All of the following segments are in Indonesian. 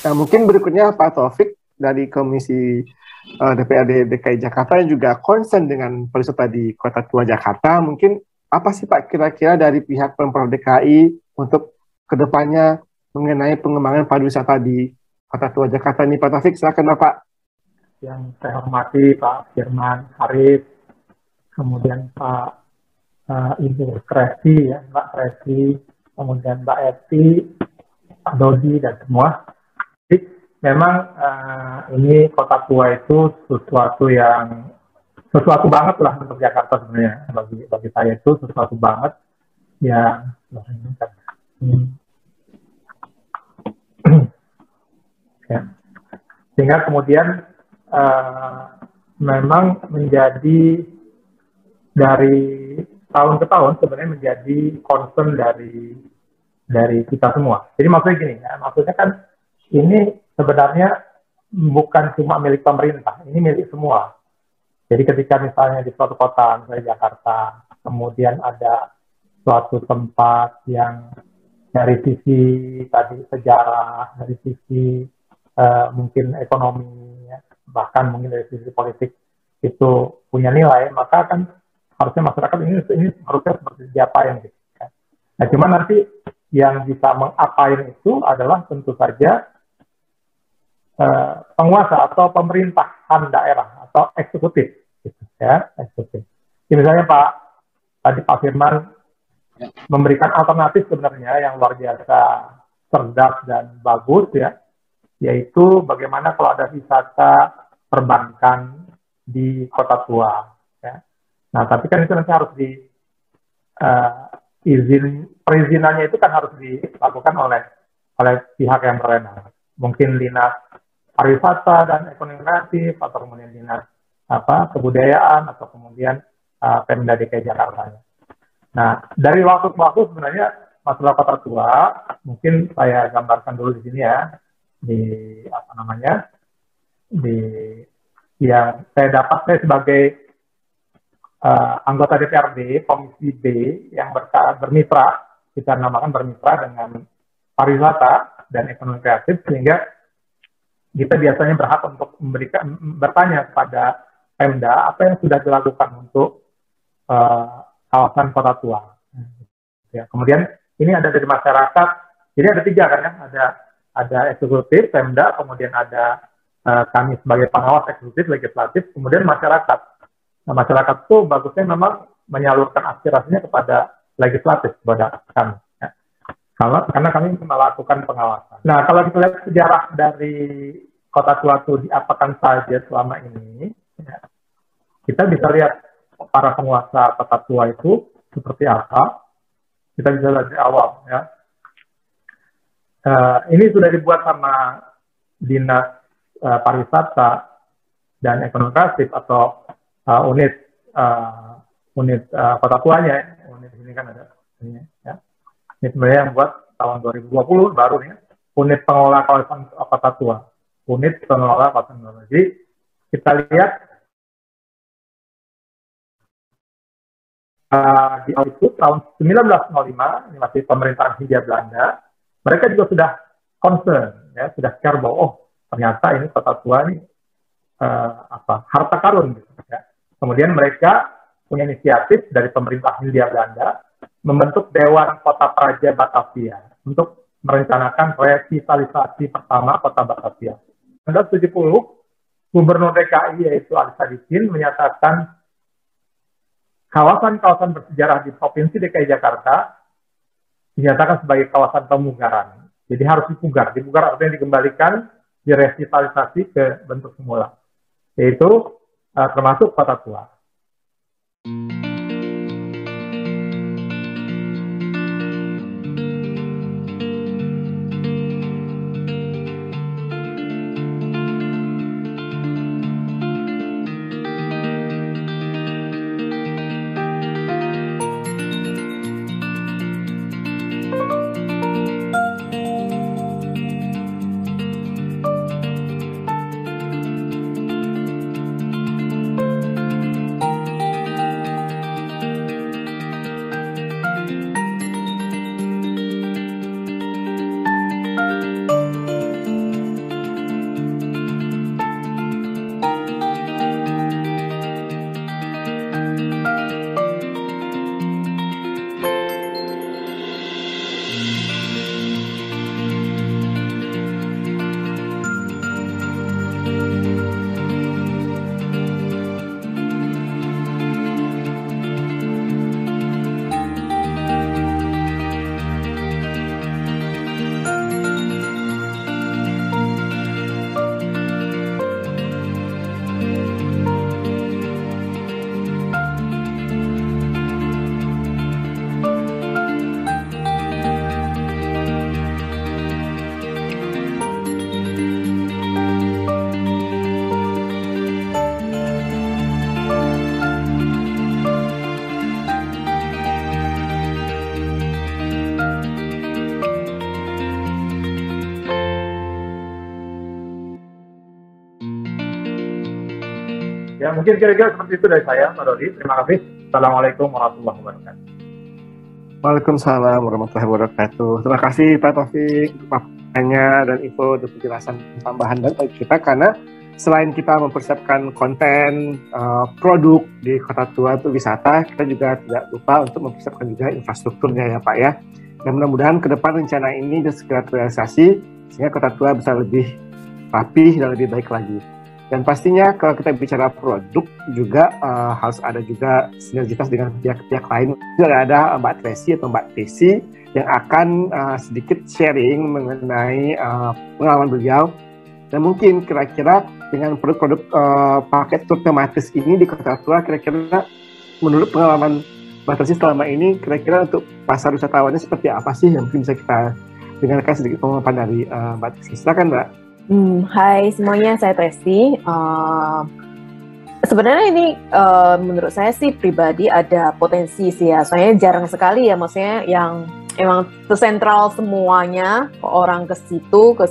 Nah, mungkin berikutnya Pak Taufik dari Komisi DPRD DKI Jakarta yang juga concern dengan pariwisata di Kota Tua Jakarta. Mungkin apa sih Pak kira-kira dari pihak Pemprov DKI untuk kedepannya mengenai pengembangan pariwisata di Kota Tua Jakarta ini, Pak Taufik? Silakan Bapak. Yang saya hormati Pak Firman Arif, kemudian Pak Ibu Kresi, ya, Mbak Kresi, kemudian Mbak Eti, Pak Dodi, dan semua. Jadi, memang ini Kota Tua itu sesuatu banget lah untuk Jakarta sebenarnya. Bagi saya itu sesuatu banget yang ya. Sehingga kemudian memang menjadi dari tahun ke tahun sebenarnya menjadi concern dari kita semua. Jadi maksudnya gini, ya, maksudnya kan ini sebenarnya bukan cuma milik pemerintah, ini milik semua. Jadi ketika misalnya di suatu kota, misalnya Jakarta, kemudian ada suatu tempat yang dari sisi tadi sejarah, dari sisi mungkin ekonomi, ya, bahkan mungkin dari sisi politik itu punya nilai, maka kan harusnya masyarakat ini harusnya seperti diapain gitu. Ya. Nah, cuma nanti yang bisa mengapain itu adalah tentu saja penguasa atau pemerintahan daerah atau eksekutif, gitu, ya, eksekutif. Jadi misalnya Pak Firman memberikan alternatif sebenarnya yang luar biasa cerdas dan bagus, ya, yaitu bagaimana kalau ada wisata perbankan di Kota Tua. Ya. Nah, tapi kan itu nanti harus perizinannya itu kan harus dilakukan oleh pihak yang berwenang. Mungkin Dinas Pariwisata dan Ekonomi Kreatif, atau kemudian Dinas Kebudayaan, atau kemudian Pemda DKI Jakarta. Nah, dari waktu ke waktu sebenarnya masalah Kota Tua, mungkin saya gambarkan dulu di sini, ya, yang saya sebagai anggota DPRD Komisi B yang bermitra, kita namakan bermitra dengan pariwisata dan ekonomi kreatif, sehingga kita biasanya berhak untuk bertanya kepada Pemda apa yang sudah dilakukan untuk kawasan Kota Tua. Ya, kemudian ini ada dari masyarakat, jadi ada 3 kan, ya, ada eksekutif, Pemda, kemudian ada kami sebagai pengawas eksekutif, legislatif, kemudian masyarakat. Nah, masyarakat itu bagusnya memang menyalurkan aspirasinya kepada legislatif, kepada kami. Ya. Karena kami melakukan pengawasan. Nah, kalau kita lihat sejarah dari Kota Tua itu diapakan saja selama ini, ya, kita bisa lihat para penguasa Kota Tua itu seperti apa. Kita bisa lihat dari awal, ya. Ini sudah dibuat sama Dinas Pariwisata dan Ekonomi Kreatif atau unit Kota Tuanya. Unit ini kan ada ini, ya. Ini sebenarnya yang buat tahun 2020 baru nih, unit pengelola kawasan Kota Tua. Unit pengelola kawasan Kota Tua. Jadi kita lihat di awal itu tahun 1905, ini masih pemerintahan Hindia Belanda, mereka juga sudah concern, ya, sudah care bahwa ternyata ini Kota Tua ini harta karun, gitu, ya. Kemudian mereka punya inisiatif dari pemerintah Hindia Belanda membentuk Dewan Kota Praja Batavia untuk merencanakan revitalisasi pertama Kota Batavia. 1970, Gubernur DKI yaitu Ali Sadikin menyatakan kawasan-kawasan bersejarah di Provinsi DKI Jakarta dinyatakan sebagai kawasan pemugaran. Jadi harus dipugar. Dipugar artinya dikembalikan, direvitalisasi ke bentuk semula. Yaitu termasuk Kota Tua. Ya, mungkin kira-kira seperti itu dari saya, Pak Dodi. Terima kasih. Assalamualaikum warahmatullahi wabarakatuh. Waalaikumsalam warahmatullahi wabarakatuh. Terima kasih Pak Taufik untuk paparannya dan info dan penjelasan tambahan dari kita, karena selain kita mempersiapkan konten produk di Kota Tua untuk wisata, kita juga tidak lupa untuk mempersiapkan juga infrastrukturnya ya Pak ya. Dan mudah-mudahan ke depan rencana ini bisa segera terrealisasi sehingga Kota Tua bisa lebih rapih dan lebih baik lagi. Dan pastinya kalau kita bicara produk juga harus ada juga sinergitas dengan pihak-pihak lain. Juga ada Mbak Tracy atau Mbak Tesi yang akan sedikit sharing mengenai pengalaman beliau. Dan mungkin kira-kira dengan produk-produk paket tur tematis ini di Kota Tua, kira-kira menurut pengalaman Mbak Tracy selama ini, kira-kira untuk pasar wisatawannya seperti apa sih yang mungkin bisa kita dengarkan sedikit pengalaman dari Mbak Tracy. Silakan Mbak. Hai semuanya, saya Tracy. Sebenarnya ini menurut saya sih pribadi ada potensi sih ya. Soalnya jarang sekali ya, maksudnya yang emang sentral semuanya orang ke situ, ke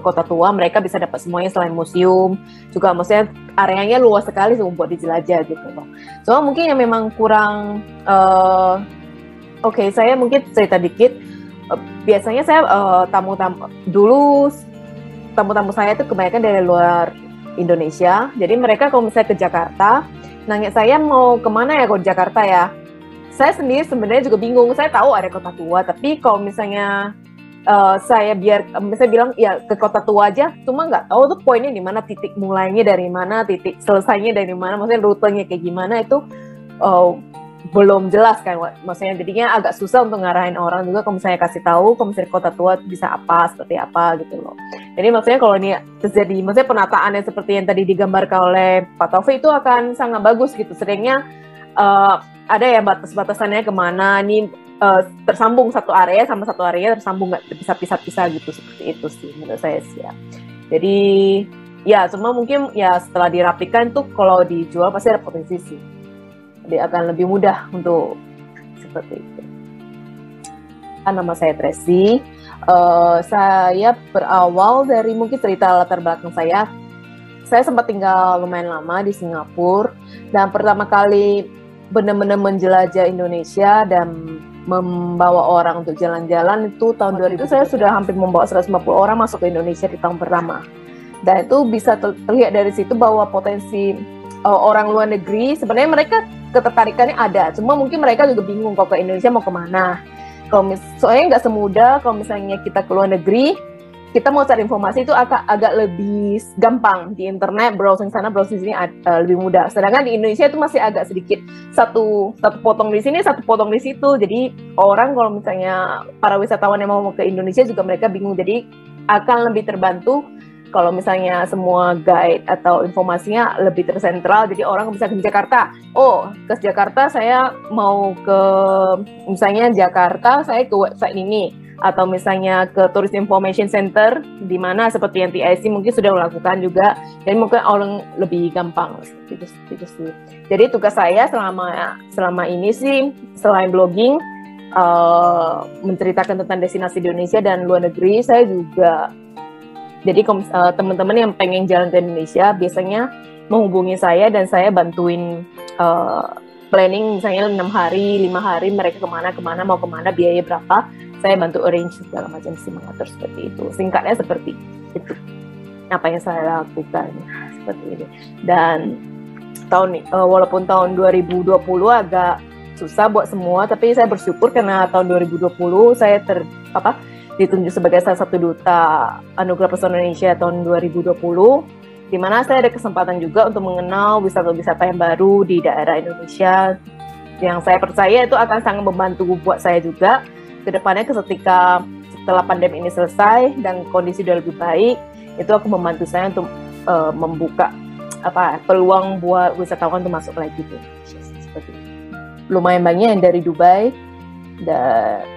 Kota Tua, mereka bisa dapat semuanya selain museum. Juga maksudnya areanya luas sekali buat dijelajah gitu loh. Cuma mungkin yang memang kurang, oke, saya mungkin cerita dikit. Biasanya saya tamu-tamu saya itu kebanyakan dari luar Indonesia. Jadi mereka kalau misalnya ke Jakarta, nanya saya mau kemana ya kalau di Jakarta ya. Saya sendiri sebenarnya juga bingung. Saya tahu ada Kota Tua, tapi kalau misalnya saya misalnya bilang ya ke Kota Tua aja, cuma nggak tahu tuh poinnya di mana, titik mulainya dari mana, titik selesainya dari mana, maksudnya rutenya kayak gimana itu belum jelas kan, maksudnya jadinya agak susah untuk ngarahin orang juga kalau misalnya kasih tahu kalau misalnya Kota Tua bisa apa, seperti apa gitu loh. Jadi maksudnya kalau ini terjadi, maksudnya penataannya seperti yang tadi digambarkan oleh Pak Taufik itu akan sangat bagus gitu. Seringnya ada ya batas-batasannya kemana, ini tersambung satu area sama satu area tersambung, nggak bisa pisah-pisah gitu, seperti itu sih menurut saya sih ya. Jadi ya semua mungkin ya setelah dirapikan tuh kalau dijual pasti ada potensi sih. Jadi akan lebih mudah untuk seperti itu. Nama saya Tracy. Saya berawal dari mungkin cerita latar belakang saya. Saya sempat tinggal lumayan lama di Singapura dan pertama kali benar-benar menjelajah Indonesia dan membawa orang untuk jalan-jalan itu tahun 2000. Saya sudah hampir membawa 150 orang masuk ke Indonesia di tahun pertama. Dan itu bisa terlihat dari situ bahwa potensi orang luar negeri sebenarnya mereka ketertarikannya ada, cuma mungkin mereka juga bingung kalau ke Indonesia mau kemana. Soalnya nggak semudah kalau misalnya kita ke luar negeri, kita mau cari informasi itu agak lebih gampang di internet, browsing sana browsing sini lebih mudah. Sedangkan di Indonesia itu masih agak sedikit satu potong di sini, satu potong di situ. Jadi orang kalau misalnya para wisatawan yang mau ke Indonesia juga mereka bingung. Jadi akan lebih terbantu kalau misalnya semua guide atau informasinya lebih tersentral, jadi orang bisa ke Jakarta. Oh, ke Jakarta saya mau ke misalnya Jakarta, saya ke website ini. Atau misalnya ke Tourist Information Center, di mana seperti yang TIC mungkin sudah melakukan juga. Jadi mungkin orang lebih gampang. Itu sih. Jadi tugas saya selama ini sih, selain blogging, menceritakan tentang destinasi di Indonesia dan luar negeri, saya juga jadi teman-teman yang pengen jalan ke Indonesia biasanya menghubungi saya dan saya bantuin planning misalnya 6 hari, 5 hari mereka kemana, mau kemana, biaya berapa, saya bantu arrange segala macam sih, mengatur seperti itu. Singkatnya seperti itu apa yang saya lakukan seperti ini. Dan walaupun tahun 2020 agak susah buat semua, tapi saya bersyukur karena tahun 2020 saya ditunjuk sebagai salah satu duta Anugerah Pesona Indonesia tahun 2020, di mana saya ada kesempatan juga untuk mengenal wisata-wisata yang baru di daerah Indonesia, yang saya percaya itu akan sangat membantu buat saya juga ke depannya ketika setelah pandemi ini selesai dan kondisi sudah lebih baik, itu akan membantu saya untuk membuka peluang buat wisatawan untuk masuk lagi tuh. Seperti itu. Lumayan banyak yang dari Dubai.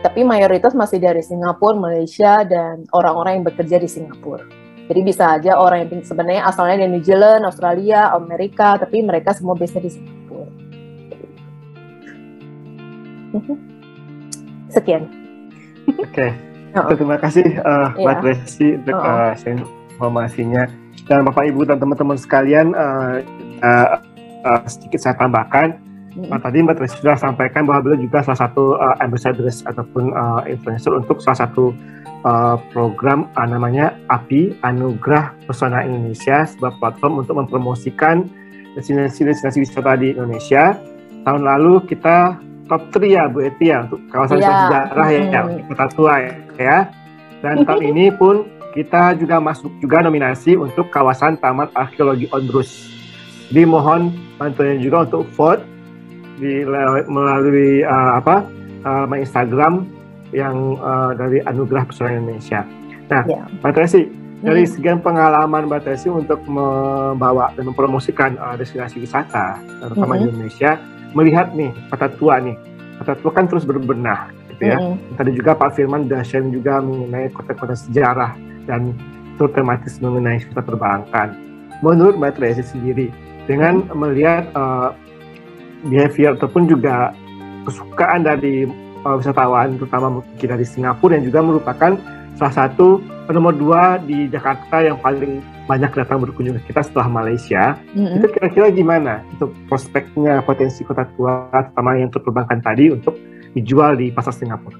Tapi mayoritas masih dari Singapura, Malaysia, dan orang-orang yang bekerja di Singapura. Jadi bisa aja orang yang sebenarnya asalnya dari New Zealand, Australia, Amerika, tapi mereka semua biasanya di Singapura. Sekian. Oke. Terima kasih Mbak Tracy untuk informasinya. Dan Bapak Ibu dan teman-teman sekalian, sedikit saya tambahkan. Tadi Mbak Tracy sudah sampaikan bahwa beliau juga salah satu ambassadors ataupun influencer untuk salah satu program namanya API, Anugerah Pesona Indonesia, sebuah platform untuk mempromosikan destinasi wisata di Indonesia. Tahun lalu kita top 3 ya Bu Eti ya, untuk kawasan sejarah ya, Kota Tua ya. Dan tahun ini pun kita juga masuk juga nominasi untuk kawasan Taman Arkeologi Ondrus. Jadi mohon bantuannya juga untuk vote melalui Instagram yang dari Anugerah Pesona Indonesia. Nah, Mbak Tracy, dari sekian pengalaman Mbak Tracy untuk membawa dan mempromosikan destinasi wisata, terutama di Indonesia, melihat nih Kota Tua kan terus berbenah, gitu ya. Tadi juga Pak Firman sudah share juga mengenai kota-kota sejarah dan tematis mengenai wisata perbankan. Menurut Mbak Tracy sendiri, dengan melihat behavior ataupun juga kesukaan dari wisatawan, terutama mungkin dari Singapura yang juga merupakan salah satu nomor 2 di Jakarta yang paling banyak datang berkunjung ke kita setelah Malaysia. Itu kira-kira gimana untuk prospeknya potensi Kota Tua, terutama yang perbankan tadi untuk dijual di pasar Singapura?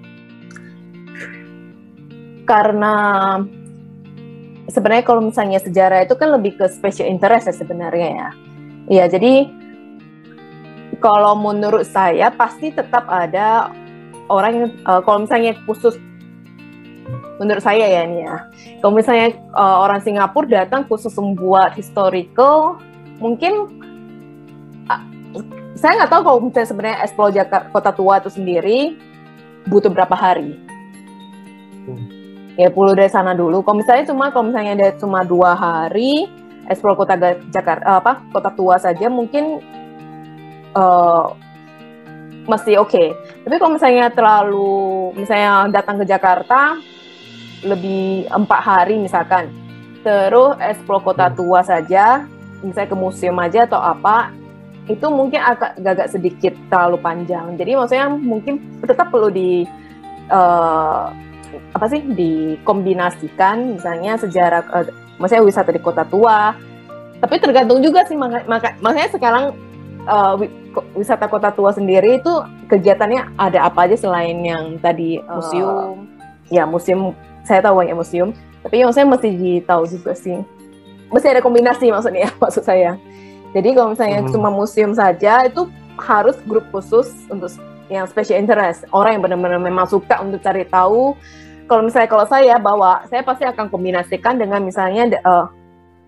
Karena sebenarnya kalau misalnya sejarah itu kan lebih ke special interest ya sebenarnya ya. Ya, jadi kalau menurut saya pasti tetap ada orang yang kalau misalnya khusus menurut saya ya ini ya, kalau misalnya orang Singapura datang khusus membuat historical, mungkin saya nggak tahu kalau misalnya sebenarnya explore Kota Tua itu sendiri butuh berapa hari. Ya perlu dari sana dulu. Kalau misalnya ada cuma 2 hari explore Kota Tua saja mungkin masih oke. Tapi kalau misalnya datang ke Jakarta lebih 4 hari misalkan, terus explore Kota Tua saja, misalnya ke museum aja atau apa, itu mungkin agak sedikit terlalu panjang. Jadi maksudnya mungkin tetap perlu dikombinasikan, misalnya sejarah, maksudnya wisata di Kota Tua. Tapi tergantung juga sih, makanya sekarang wisata Kota Tua sendiri itu kegiatannya ada apa aja selain yang tadi museum. Ya museum, saya tahu banyak museum, tapi maksudnya mesti ditahu juga sih. Mesti ada kombinasi maksud saya. Jadi kalau misalnya cuma museum saja itu harus grup khusus untuk yang special interest, orang yang benar-benar memang suka untuk cari tahu. Kalau saya bawa, saya pasti akan kombinasikan dengan misalnya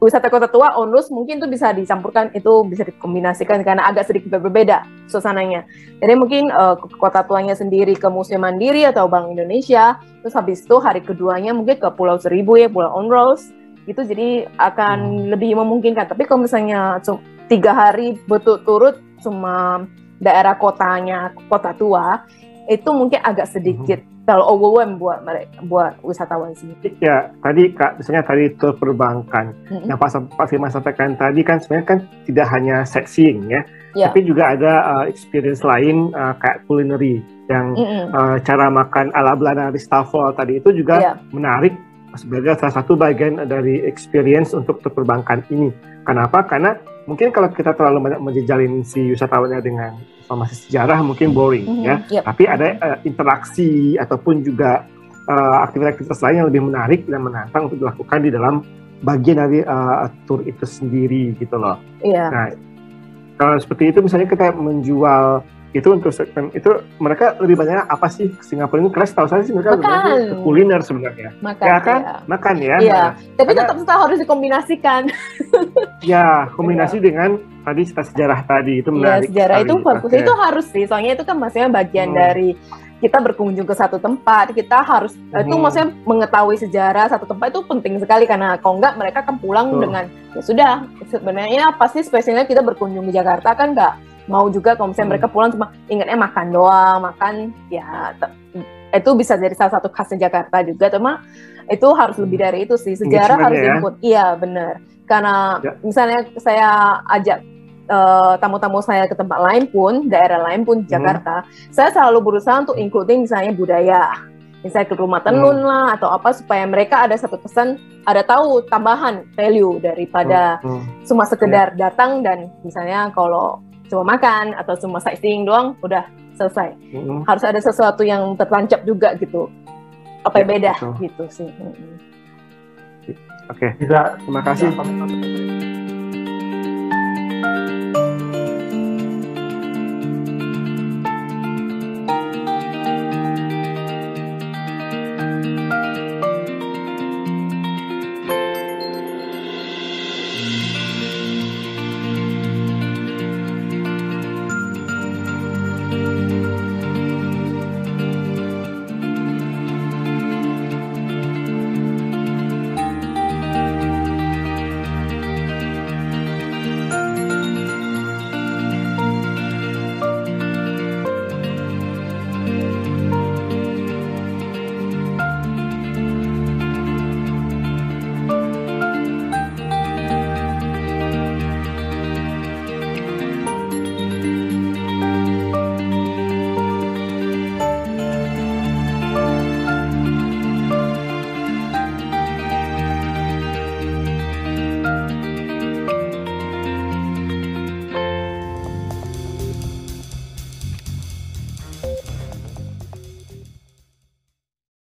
wisata Kota Tua, Ondrus mungkin itu bisa dicampurkan, itu bisa dikombinasikan karena agak sedikit berbeda suasananya. Jadi mungkin Kota Tuanya sendiri ke Museum Mandiri atau Bank Indonesia, terus habis itu hari keduanya mungkin ke Pulau Seribu ya, Pulau Ondrus, gitu, jadi akan lebih memungkinkan. Tapi kalau misalnya 3 hari berturut-turut cuma daerah kotanya Kota Tua, itu mungkin agak sedikit terlalu overwhelm buat wisatawan sini. Ya, tadi Kak, misalnya tadi tur perbankan. Yang Pak Firman sampaikan tadi kan sebenarnya kan tidak hanya sightseeing ya, tapi juga ada experience lain kayak culinary yang cara makan ala Belanda di Stafel tadi itu juga menarik sebagai salah satu bagian dari experience untuk tur perbankan ini. Kenapa? Karena mungkin kalau kita terlalu banyak menjejalin si wisatawannya dengan informasi sejarah mungkin boring ya. Tapi ada interaksi ataupun juga aktivitas lain yang lebih menarik dan menantang untuk dilakukan di dalam bagian dari tour itu sendiri gitu loh. Nah, kalau seperti itu misalnya kita menjual itu untuk segmen itu, mereka lebih banyak apa sih Singapura ini? Karena setahu saya sih mereka lebih kuliner sebenarnya. Makan ya. Iya. Tapi tetap harus dikombinasikan. Ya, kombinasi dengan tadi sejarah tadi itu menarik. Ya, sejarah itu bagus. Itu harus sih, soalnya itu kan maksudnya bagian dari kita berkunjung ke satu tempat, kita harus itu maksudnya mengetahui sejarah satu tempat itu penting sekali, karena kalau enggak mereka kan pulang dengan ya sudah, sebenarnya pasti spesialnya kita berkunjung ke Jakarta kan enggak mau juga kalau misalnya mereka pulang cuma ingatnya makan doang, ya itu bisa jadi salah satu khasnya Jakarta juga, cuma itu harus lebih dari itu sih, sejarah harus input. Iya benar, karena misalnya saya ajak tamu-tamu saya ke tempat lain pun, daerah lain pun di Jakarta, saya selalu berusaha untuk including misalnya budaya. misalnya ke rumah tenun lah atau apa, supaya mereka ada satu pesan, ada tahu tambahan value daripada cuma sekedar datang dan misalnya kalau cuma makan atau cuma sightseeing doang udah selesai. Harus ada sesuatu yang tertancap juga gitu. Apa yang beda gitu sih. Oke, terima kasih.